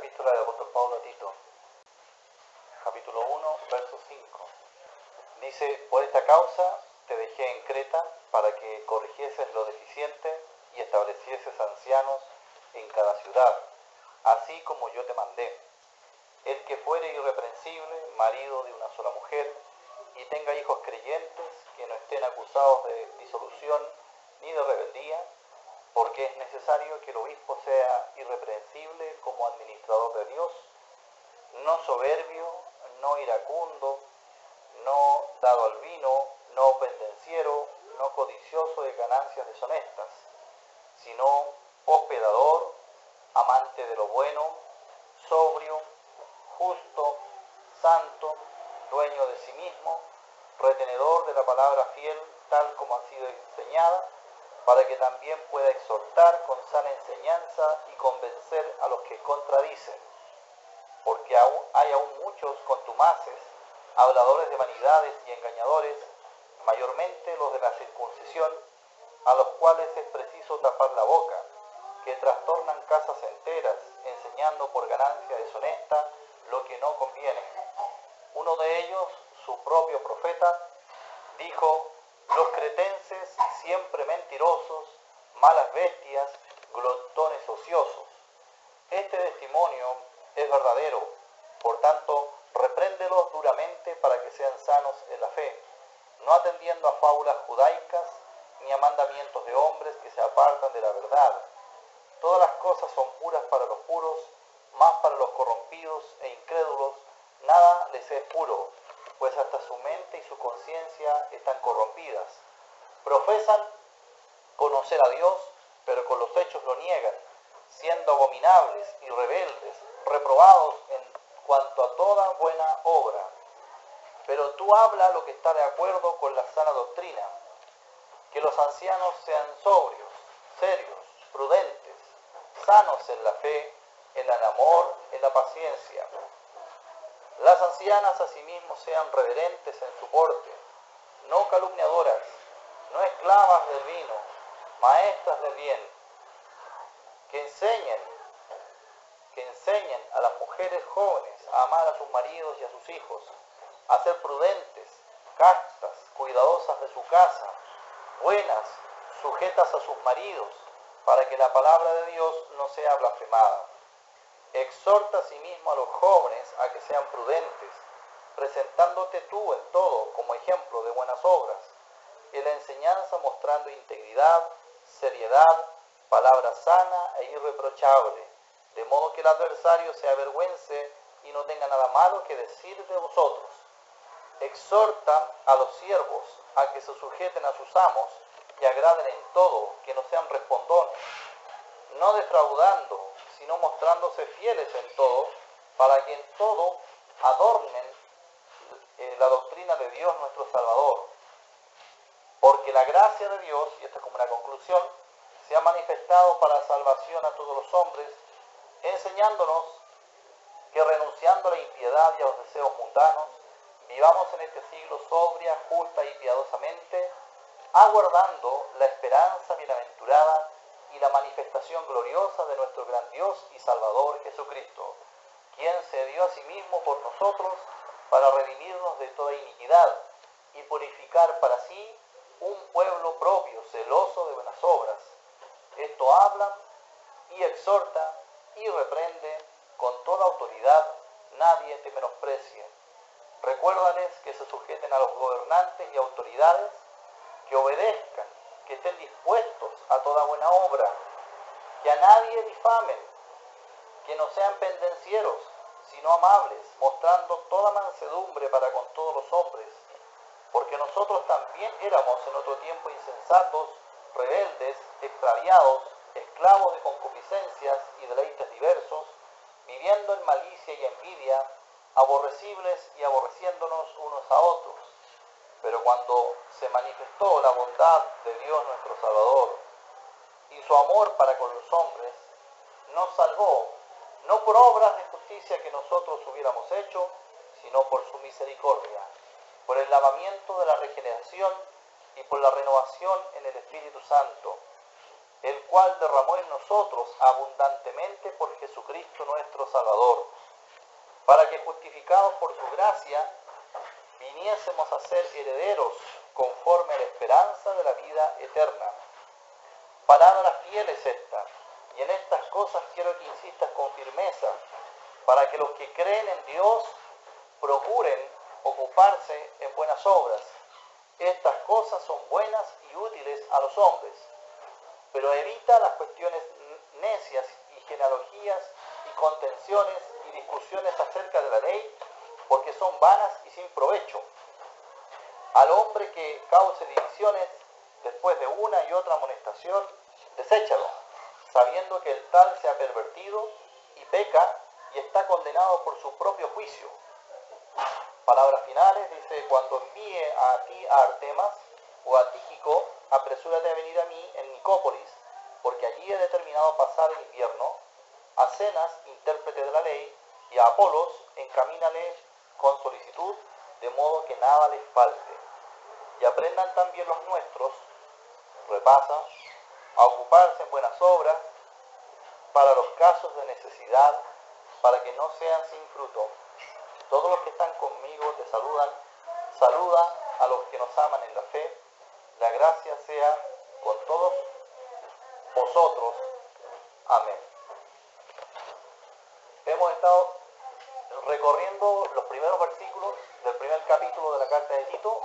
epístola del apóstol Pablo a Tito, capítulo 1, verso 5. Dice: por esta causa te dejé en Creta, para que corrigieses lo deficiente y establecieses ancianos en cada ciudad, así como yo te mandé. El que fuere irreprensible, marido de una sola mujer, y tenga hijos creyentes, que no estén acusados de disolución ni de rebeldía, porque es necesario que el obispo sea irreprensible como administrador de Dios, no soberbio, no iracundo, no dado al vino, no pendenciero, no codicioso de ganancias deshonestas, sino hospedador, amante de lo bueno, sobrio, justo, santo, dueño de sí mismo, retenedor de la palabra fiel tal como ha sido enseñada, para que también pueda exhortar con sana enseñanza y convencer a los que contradicen. Porque hay aún muchos contumaces, habladores de vanidades y engañadores, mayormente los de la circuncisión, a los cuales es preciso tapar la boca, que trastornan casas enteras, enseñando por ganancia deshonesta lo que no conviene. Uno de ellos, su propio profeta, dijo: los cretenses, siempre mentirosos, malas bestias, glotones ociosos. Este testimonio es verdadero, por tanto, repréndelos duramente para que sean sanos en la fe, no atendiendo a fábulas judaicas ni a mandamientos de hombres que se apartan de la verdad. Todas las cosas son puras para los puros, mas para los corrompidos e incrédulos nada les es puro, pues hasta su mente y su conciencia están corrompidas. Profesan conocer a Dios, pero con los hechos lo niegan, siendo abominables y rebeldes, reprobados en cuanto a toda buena obra. Pero tú habla lo que está de acuerdo con la sana doctrina, que los ancianos sean sobrios, serios, prudentes, sanos en la fe, en el amor, en la paciencia. Las ancianas asimismo sean reverentes en su porte, no calumniadoras, no esclavas del vino, maestras del bien, que enseñen a las mujeres jóvenes a amar a sus maridos y a sus hijos, a ser prudentes, castas, cuidadosas de su casa, buenas, sujetas a sus maridos, para que la palabra de Dios no sea blasfemada. Exhorta asimismo a los jóvenes a que sean prudentes, presentándote tú en todo como ejemplo de buenas obras, en la enseñanza mostrando integridad, seriedad, palabra sana e irreprochable, de modo que el adversario se avergüence y no tenga nada malo que decir de vosotros. Exhorta a los siervos a que se sujeten a sus amos y agraden en todo, que no sean respondones, no defraudando, sino mostrándose fieles en todo, para que en todo adornen la doctrina de Dios nuestro Salvador. Porque la gracia de Dios, y esta es como una conclusión, se ha manifestado para salvación a todos los hombres, enseñándonos que renunciando a la impiedad y a los deseos mundanos, vivamos en este siglo sobria, justa y piadosamente, aguardando la esperanza bienaventurada y la manifestación gloriosa de nuestro gran Dios y Salvador Jesucristo, quien se dio a sí mismo por nosotros para redimirnos de toda iniquidad y purificar para sí un pueblo propio, celoso de buenas obras. Esto habla y exhorta y reprende con toda autoridad, nadie te menosprecie. Recuérdales que se sujeten a los gobernantes y autoridades, que obedezcan, que estén dispuestos a toda buena obra, que a nadie difamen, que no sean pendencieros, sino amables, mostrando toda mansedumbre para con todos los hombres, porque nosotros también éramos en otro tiempo insensatos, rebeldes, extraviados, esclavos de concupiscencias y deleites diversos, viviendo en malicia y envidia, aborrecibles y aborreciéndonos unos a otros. Pero cuando se manifestó la bondad de Dios nuestro Salvador y su amor para con los hombres, nos salvó, no por obras de justicia que nosotros hubiéramos hecho, sino por su misericordia, por el lavamiento de la regeneración y por la renovación en el Espíritu Santo, el cual derramó en nosotros abundantemente por Jesucristo nuestro Salvador, para que justificados por su gracia viniésemos a ser herederos conforme a la esperanza de la vida eterna. Palabra fiel es esta, y en estas cosas quiero que insistas con firmeza, para que los que creen en Dios procuren ocuparse en buenas obras. Estas cosas son buenas y útiles a los hombres, pero evita las cuestiones necias y genealogías y contenciones y discusiones acerca de la ley, porque son vanas y sin provecho. Al hombre que cause divisiones después de una y otra amonestación, deséchalo, sabiendo que el tal se ha pervertido y peca y está condenado por su propio juicio. Palabras finales, dice: cuando envíe a ti a Artemas o a Tíquico, apresúrate a venir a mí en Nicópolis, porque allí he determinado pasar el invierno. A Zenas, intérprete de la ley, y a Apolos, encamínale con solicitud, de modo que nada les falte. Y aprendan también los nuestros, repasa, a ocuparse en buenas obras, para los casos de necesidad, para que no sean sin fruto. Todos los que están conmigo te saludan. Saluda a los que nos aman en la fe. La gracia sea con todos vosotros. Amén. Hemos estado recorriendo los primeros versículos del primer capítulo de la carta de Tito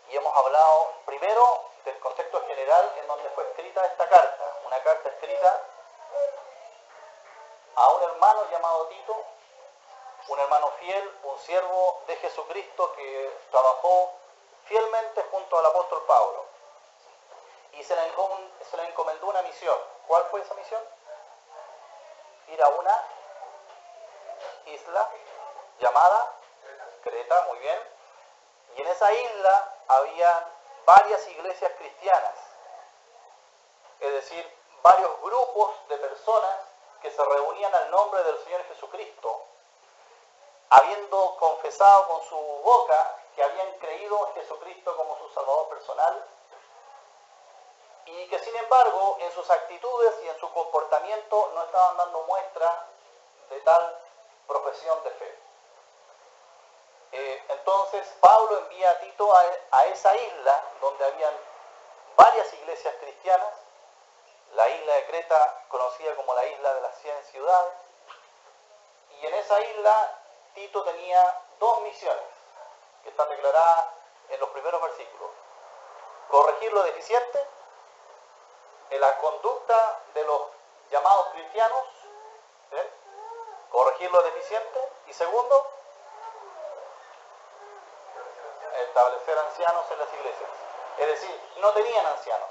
y hemos hablado primero del contexto general en donde fue escrita esta carta. Una carta escrita a un hermano llamado Tito, un hermano fiel, un siervo de Jesucristo que trabajó fielmente junto al apóstol Pablo. Y se le encomendó una misión. ¿Cuál fue esa misión? Ir a una isla llamada Creta, muy bien. Y en esa isla había varias iglesias cristianas. Es decir, varios grupos de personas que se reunían al nombre del Señor Jesucristo, habiendo confesado con su boca que habían creído en Jesucristo como su Salvador personal, y que sin embargo en sus actitudes y en su comportamiento no estaban dando muestra de tal profesión de fe. Entonces Pablo envía a Tito a esa isla donde habían varias iglesias cristianas, la isla de Creta conocida como la isla de las 100 ciudades, y en esa isla Tito tenía dos misiones que están declaradas en los primeros versículos: corregir lo deficiente en la conducta de los llamados cristianos, ¿eh? Corregir lo deficiente, y segundo, establecer ancianos en las iglesias. Es decir, no tenían ancianos,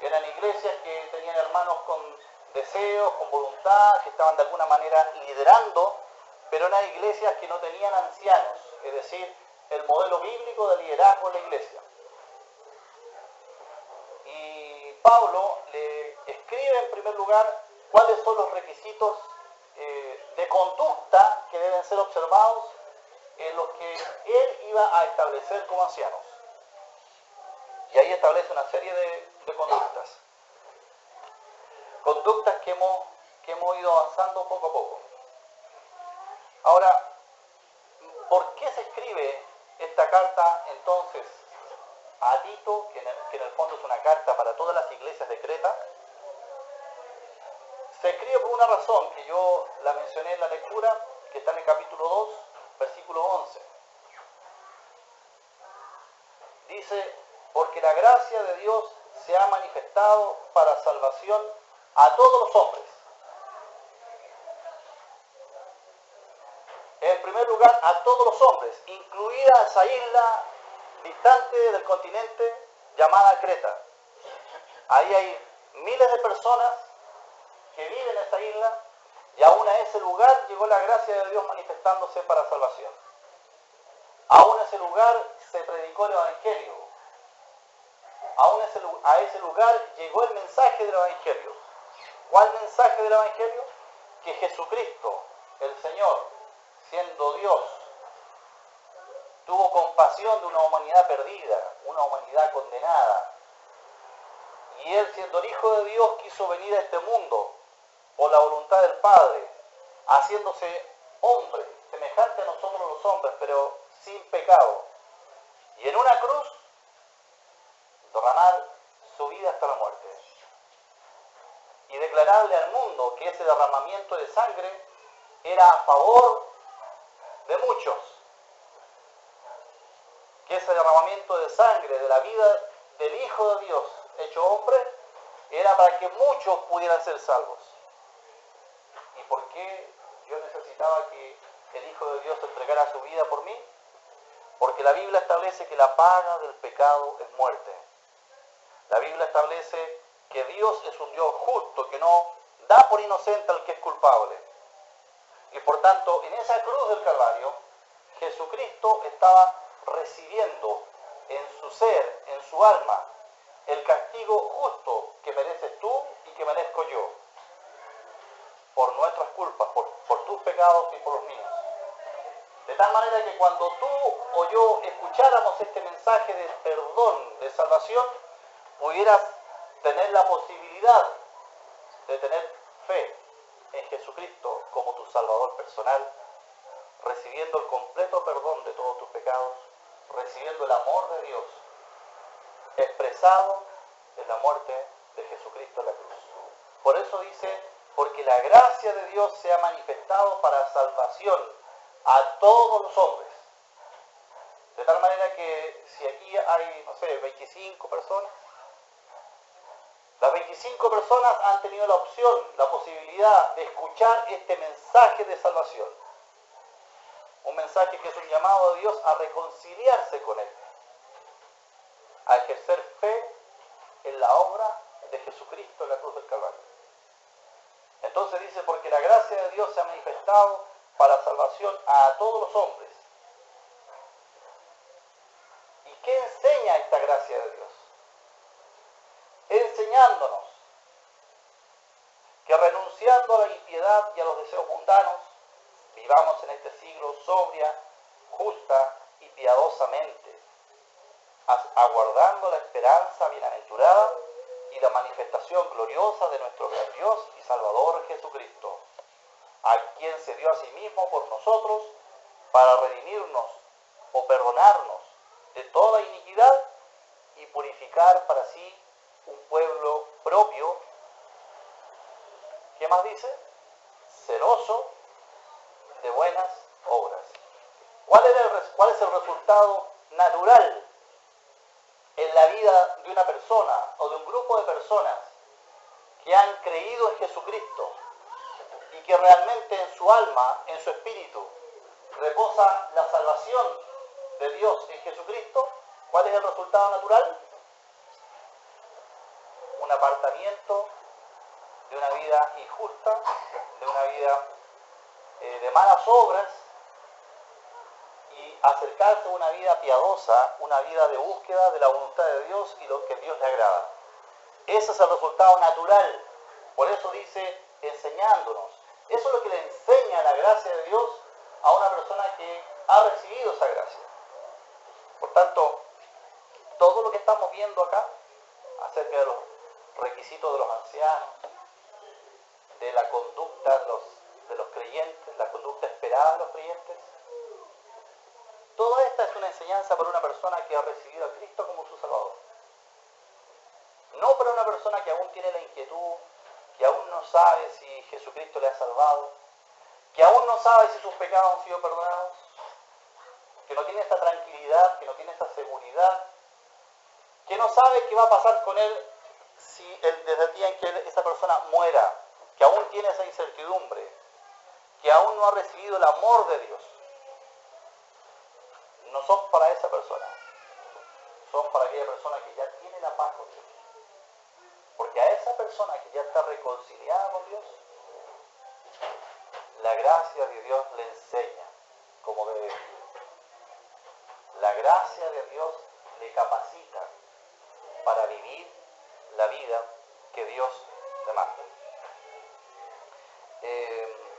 eran iglesias que tenían hermanos con deseos, con voluntad, que estaban de alguna manera liderando, pero eran iglesias que no tenían ancianos, es decir, el modelo bíblico de liderazgo en la iglesia. Y Pablo le escribe en primer lugar cuáles son los requisitos de conducta que deben ser observados en los que él iba a establecer como ancianos. Y ahí establece una serie de conductas. Conductas que hemos ido avanzando poco a poco. Ahora, ¿por qué se escribe esta carta entonces a Tito, que en el fondo es una carta para todas las iglesias de Creta? Se escribe por una razón que yo la mencioné en la lectura, que está en el capítulo 2, versículo 11. Dice: porque la gracia de Dios se ha manifestado para salvación a todos los hombres. En primer lugar, a todos los hombres, incluida esa isla distante del continente llamada Creta. Ahí hay miles de personas que viven en esa isla, y aún a ese lugar llegó la gracia de Dios manifestándose para salvación. Aún a ese lugar se predicó el Evangelio. Aún a ese lugar llegó el mensaje del Evangelio. ¿Cuál mensaje del Evangelio? Que Jesucristo, el Señor, siendo Dios, tuvo compasión de una humanidad perdida, una humanidad condenada, y Y Él, siendo el Hijo de Dios, quiso venir a este mundo por la voluntad del Padre, haciéndose hombre, semejante a nosotros los hombres, pero sin pecado. Y en una cruz derramar su vida hasta la muerte. Y declararle al mundo que ese derramamiento de sangre era a favor de muchos. Que ese derramamiento de sangre de la vida del Hijo de Dios hecho hombre era para que muchos pudieran ser salvos. ¿Y por qué yo necesitaba que el Hijo de Dios entregara su vida por mí? Porque la Biblia establece que la paga del pecado es muerte. La Biblia establece que Dios es un Dios justo, que no da por inocente al que es culpable. Y por tanto, en esa cruz del Calvario, Jesucristo estaba recibiendo en su ser, en su alma, el castigo justo que mereces tú y que merezco yo, por nuestras culpas, por tus pecados y por los míos. De tal manera que cuando tú o yo escucháramos este mensaje de perdón, de salvación, pudieras tener la posibilidad de tener fe en Jesucristo como tu Salvador personal, recibiendo el completo perdón de todos tus pecados, recibiendo el amor de Dios expresado en la muerte de Jesucristo en la cruz. Por eso dice, porque la gracia de Dios se ha manifestado para salvación a todos los hombres. De tal manera que si aquí hay, no sé, 25 personas, las 25 personas han tenido la opción, la posibilidad de escuchar este mensaje de salvación. Un mensaje que es un llamado de Dios a reconciliarse con Él, a ejercer fe en la obra de Jesucristo en la cruz del Calvario. Entonces dice, porque la gracia de Dios se ha manifestado para salvación a todos los hombres. ¿Y qué enseña esta gracia de Dios? Enseñándonos que renunciando a la impiedad y a los deseos mundanos, vivamos en este siglo sobria, justa y piadosamente, aguardando la esperanza bienaventurada y la manifestación gloriosa de nuestro gran Dios y Salvador Jesucristo, a quien se dio a sí mismo por nosotros para redimirnos o perdonarnos de toda iniquidad y purificar para sí un pueblo propio. ¿Qué más dice? Celoso de buenas obras. ¿Cuál es el resultado natural en la vida de una persona o de un grupo de personas que han creído en Jesucristo y que realmente en su alma, en su espíritu, reposa la salvación de Dios en Jesucristo? ¿Cuál es el resultado natural? Un apartamiento de una vida injusta, de una vida de malas obras, y acercarse a una vida piadosa, una vida de búsqueda de la voluntad de Dios y lo que a Dios le agrada. Ese es el resultado natural. Por eso dice, enseñándonos. Eso es lo que le enseña la gracia de Dios a una persona que ha recibido esa gracia. Por tanto, todo lo que estamos viendo acá, acerca de los requisitos de los ancianos, de la conducta de los creyentes, la conducta esperada de los creyentes, toda esta es una enseñanza para una persona que ha recibido a Cristo como su Salvador. No para una persona que aún tiene la inquietud, que aún no sabe si Jesucristo le ha salvado, que aún no sabe si sus pecados han sido perdonados, que no tiene esta tranquilidad, que no tiene esta seguridad, que no sabe qué va a pasar con él desde el día en que esa persona muera, que aún tiene esa incertidumbre, que aún no ha recibido el amor de Dios. No son para esa persona, son para aquella persona que ya tiene la paz con Dios. Porque a esa persona que ya está reconciliada con Dios, la gracia de Dios le enseña cómo debe vivir. La gracia de Dios le capacita para vivir la vida que Dios demanda.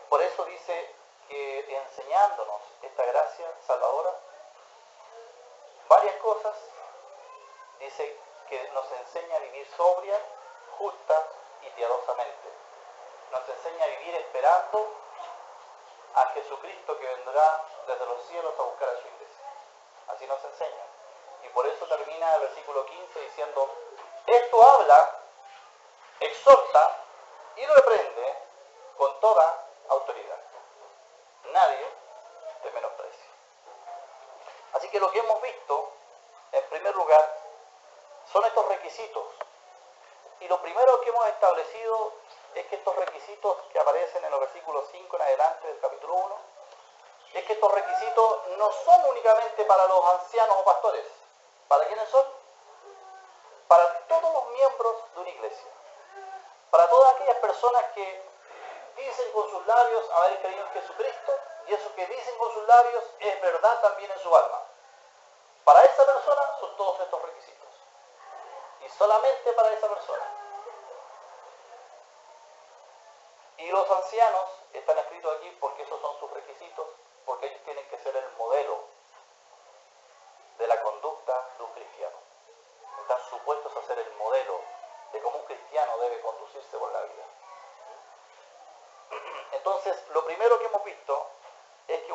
Por eso dice que enseñándonos esta gracia salvadora, varias cosas, dice que nos enseña a vivir sobria, justa y piadosamente. Nos enseña a vivir esperando a Jesucristo que vendrá desde los cielos a buscar a su iglesia. Así nos enseña. Y por eso termina el versículo 15 diciendo, esto habla, exhorta y reprende con toda autoridad. Nadie te menosprecia. Así que lo que hemos visto, en primer lugar, son estos requisitos. Y lo primero que hemos establecido es que estos requisitos que aparecen en los versículos 5 en adelante del capítulo 1, es que estos requisitos no son únicamente para los ancianos o pastores. ¿Para quiénes son? Para todos los miembros de una iglesia. Para todas aquellas personas que dicen con sus labios haber creído en Jesucristo, y eso que dicen con sus labios es verdad también en su alma. Para esa persona son todos estos requisitos. Y solamente para esa persona. Y los ancianos están escritos aquí porque esos son sus requisitos, porque ellos tienen que ser el modelo de la conducta de un cristiano. Están supuestos a ser el modelo de cómo un cristiano debe conducirse por la vida. Entonces, lo primero que hemos visto es que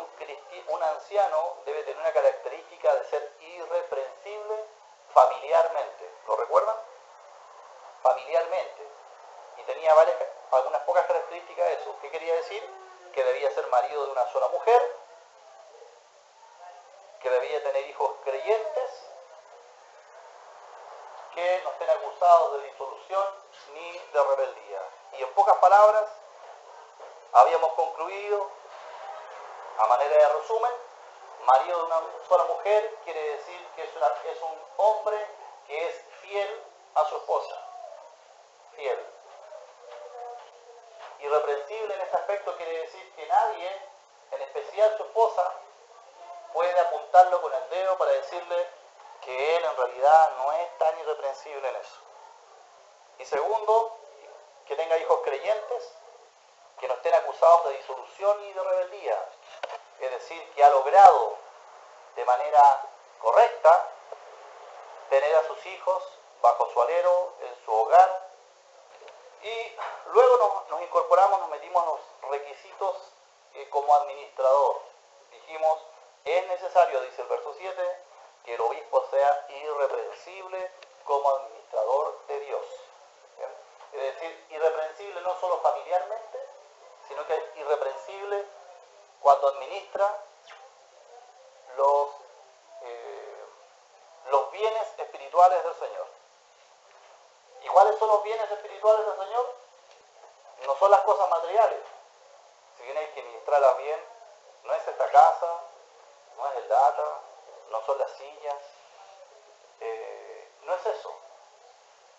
un anciano debe tener una característica de ser irreprensible familiarmente. ¿Lo recuerdan? Familiarmente. Y tenía algunas pocas características de eso. ¿Qué quería decir? Que debía ser marido de una sola mujer, que debía tener hijos creyentes, que no estén acusados de disolución ni de rebeldía. Y en pocas palabras, habíamos concluido, a manera de resumen, marido de una sola mujer quiere decir que es un hombre que es fiel a su esposa. Fiel. Irreprensible en este aspecto quiere decir que nadie, en especial su esposa, puede apuntarlo con el dedo para decirle que él en realidad no es tan irreprensible en eso. Y segundo, que tenga hijos creyentes, que no estén acusados de disolución y de rebeldía. Es decir, que ha logrado de manera correcta tener a sus hijos bajo su alero, en su hogar. Y luego nos incorporamos, nos metimos en los requisitos como administrador. Dijimos, es necesario, dice el verso 7, que el obispo sea irreprensible como administrador de Dios. ¿Bien? Es decir, irreprensible no solo familiarmente, sino que es irreprensible cuando administra los bienes espirituales del Señor. ¿Y cuáles son los bienes espirituales del Señor? No son las cosas materiales. Si bien hay que administrarlas bien, no es esta casa, no es el data, no son las sillas, no es eso.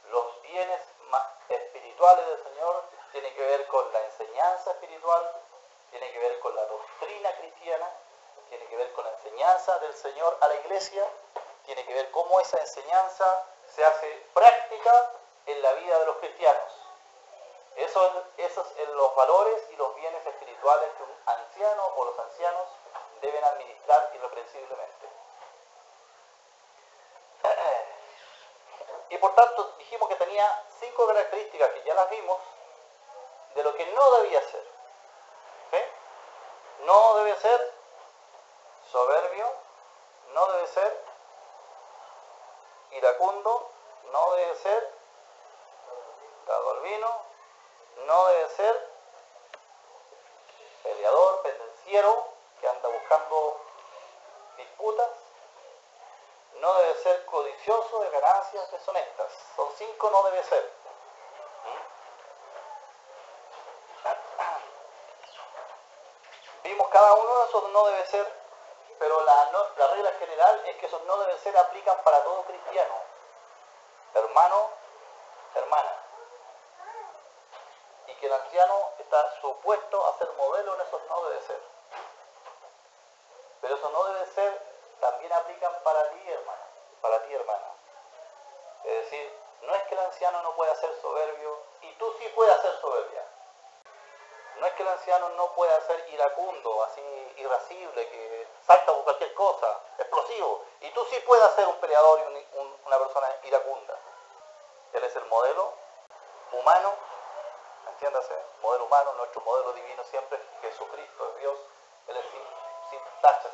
Los bienes espirituales del Señor tienen que ver con la enseñanza espiritual, tienen que ver con la doctrina cristiana, tiene que ver con la enseñanza del Señor a la iglesia, tiene que ver cómo esa enseñanza se hace práctica en la vida de los cristianos. Esos son los valores y los bienes espirituales que un anciano o los ancianos deben administrar irreprensiblemente. Y por tanto dijimos que tenía 5 características que ya las vimos de lo que no debía ser. ¿Sí? No debe ser soberbio, no debe ser iracundo, no debe ser dado al vino, no debe ser peleador, pendenciero, que anda buscando disputas, no debe ser codicioso de ganancias deshonestas. Son 5 no debe ser. Vimos cada uno de esos no debe ser, pero la regla general es que esos no deben ser aplican para todo cristiano, hermano, hermana, y que el anciano está supuesto a ser modelo en esos no debe ser. Pero esos no debe ser también aplican para ti, hermana, para ti, hermana. Es decir, no es que el anciano no pueda ser soberbio y tú sí puedas ser soberbia. No es que el anciano no pueda ser iracundo, así irascible, que salta por cualquier cosa, explosivo, y tú sí puedas ser un peleador y una persona iracunda. Él es el modelo humano, entiéndase, modelo humano, nuestro modelo divino siempre es Jesucristo, es Dios, Él es sin tacha,